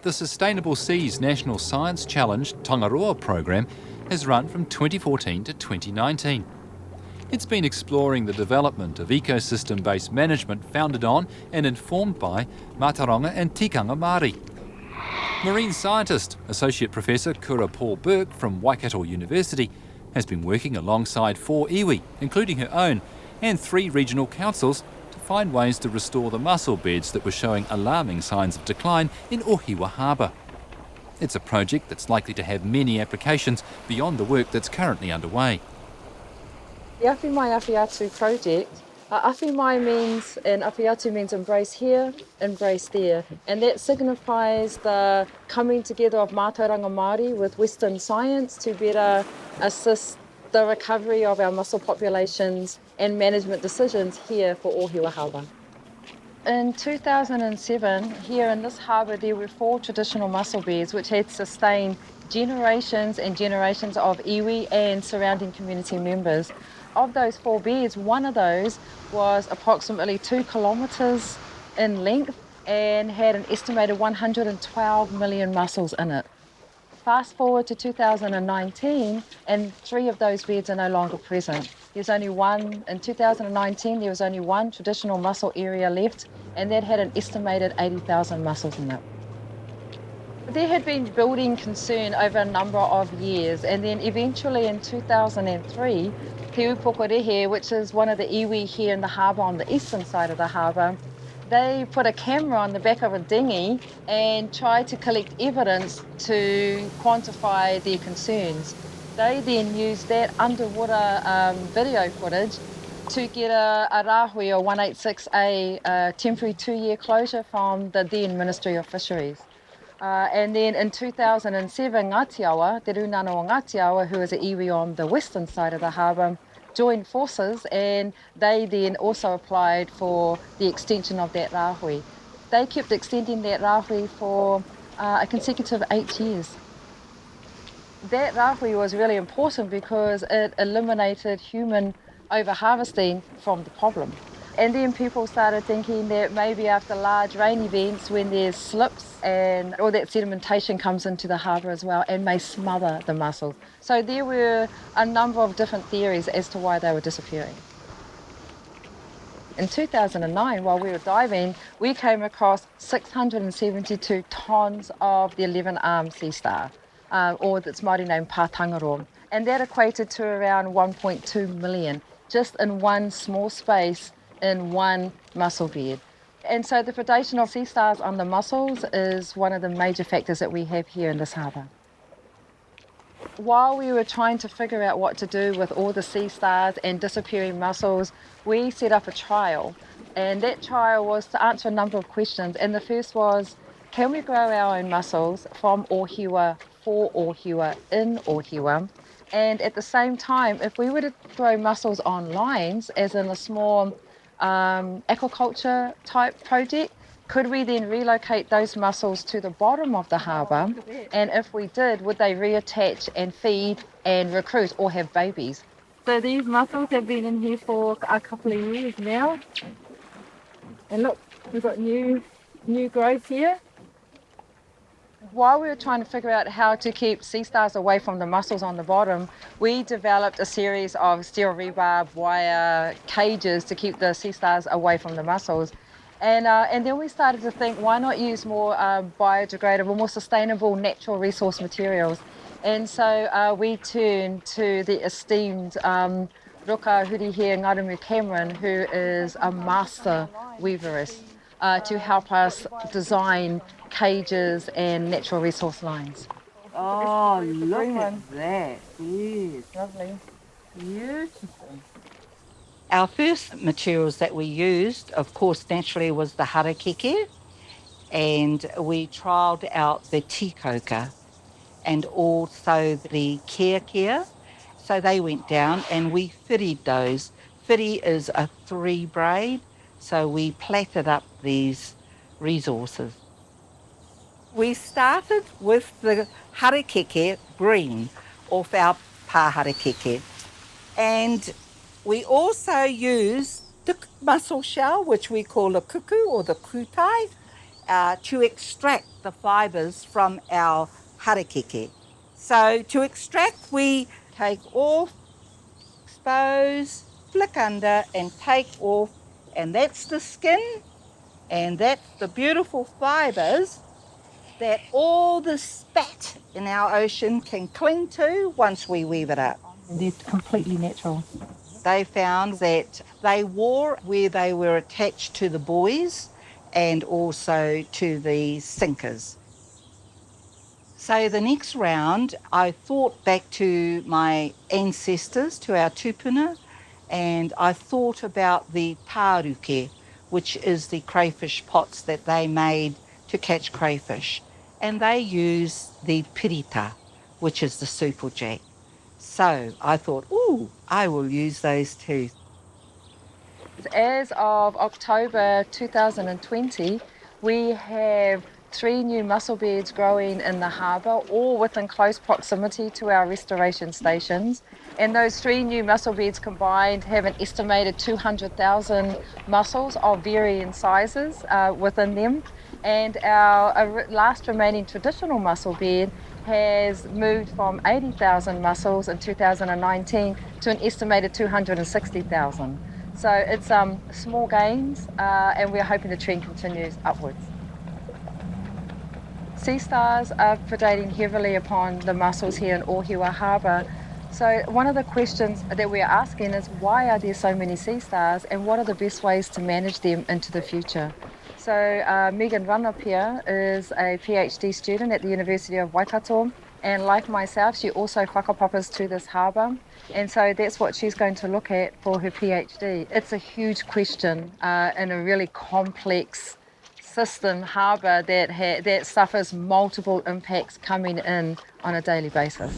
The Sustainable Seas National Science Challenge Tongaroa program has run from 2014 to 2019. It's been exploring the development of ecosystem-based management founded on and informed by Mātauranga and tikanga Māori. Marine scientist, Associate Professor Kura Paul Burke from Waikato University, has been working alongside 4 iwi, including her own, and 3 regional councils to find ways to restore the mussel beds that were showing alarming signs of decline in Ohiwa Harbour. It's a project that's likely to have many applications beyond the work that's currently underway. The Awhi Mai Awhi Atu project, Awhi Mai means, and Awhi Atu means embrace here, embrace there. And that signifies the coming together of Mātauranga Māori with Western science to better assist the recovery of our mussel populations and management decisions here for Ohiwa Harbour. In 2007, here in this harbour, there were 4 traditional mussel beds which had sustained generations and generations of iwi and surrounding community members. Of those 4 beds, one of those was approximately 2 kilometres in length and had an estimated 112 million mussels in it. Fast forward to 2019 and 3 of those beds are no longer present. There's only one, in 2019 there was only one traditional mussel area left and that had an estimated 80,000 mussels in it. There had been building concern over a number of years and then eventually in 2003, Te Upokorehe, which is one of the iwi here in the harbour on the eastern side of the harbour, they put a camera on the back of a dinghy and tried to collect evidence to quantify their concerns. They then used that underwater video footage to get a rahui or 186A temporary 2-year closure from the then Ministry of Fisheries. And then in 2007, Ngātiawa, Te Runana o Ngātiawa, who is an iwi on the western side of the harbour, joined forces and they then also applied for the extension of that rahui. They kept extending that rahui for a consecutive 8 years. That rahui was really important because it eliminated human over-harvesting from the problem. And then people started thinking that maybe after large rain events, when there's slips and all that sedimentation comes into the harbour as well and may smother the mussels. So there were a number of different theories as to why they were disappearing. In 2009, while we were diving, we came across 672 tonnes of the 11-armed sea star, or its Māori name Pātangaro. And that equated to around 1.2 million, just in one small space in one mussel bed. And so the predation of sea stars on the mussels is one of the major factors that we have here in this harbour. While we were trying to figure out what to do with all the sea stars and disappearing mussels, we set up a trial. And that trial was to answer a number of questions. And the first was, can we grow our own mussels from Ohiwa for Ohiwa in Ohiwa? And at the same time, if we were to throw mussels on lines, as in a small aquaculture type project, could we then relocate those mussels to the bottom of the harbour? And if we did, would they reattach and feed and recruit or have babies? So these mussels have been in here for a couple of years now. And look, we've got new growth here. While we were trying to figure out how to keep sea stars away from the mussels on the bottom, we developed a series of steel rebar wire cages to keep the sea stars away from the mussels. And then we started to think, why not use more biodegradable, more sustainable natural resource materials? And so we turned to the esteemed Ruka Hurihe Ngaramu Cameron, who is a master weaveress, to help us design cages and natural resource lines. Oh, look at that. Yes. Lovely. Beautiful. Our first materials that we used, of course, naturally was the harakeke, and we trialled out the tikoka and also the kia. So they went down and we fitted those. Fitty is a 3 braid, so we plaited up these resources. We started with the harakeke green off our pāharakeke, and we also use the mussel shell, which we call a kuku or the kutai, to extract the fibres from our harakeke. So to extract, we take off, expose, flick under and take off, and that's the skin, and that's the beautiful fibres that all the spat in our ocean can cling to once we weave it up. They're completely natural. They found that they wore where they were attached to the buoys and also to the sinkers. So the next round, I thought back to my ancestors, to our tupuna, and I thought about the tāruke, which is the crayfish pots that they made to catch crayfish. And they use the pirita, which is the superjack. So I thought, ooh, I will use those too. As of October 2020, we have 3 new mussel beds growing in the harbour, all within close proximity to our restoration stations. And those 3 new mussel beds combined have an estimated 200,000 mussels of varying sizes within them. And our last remaining traditional mussel bed has moved from 80,000 mussels in 2019 to an estimated 260,000. So it's small gains, and we're hoping the trend continues upwards. Sea stars are predating heavily upon the mussels here in Ohiwa Harbour. So one of the questions that we're asking is, why are there so many sea stars, and what are the best ways to manage them into the future? So Megan Ranapia is a PhD student at the University of Waikato, and like myself, she also whakapapas to this harbour, and so that's what she's going to look at for her PhD. It's a huge question in a really complex system harbour that suffers multiple impacts coming in on a daily basis.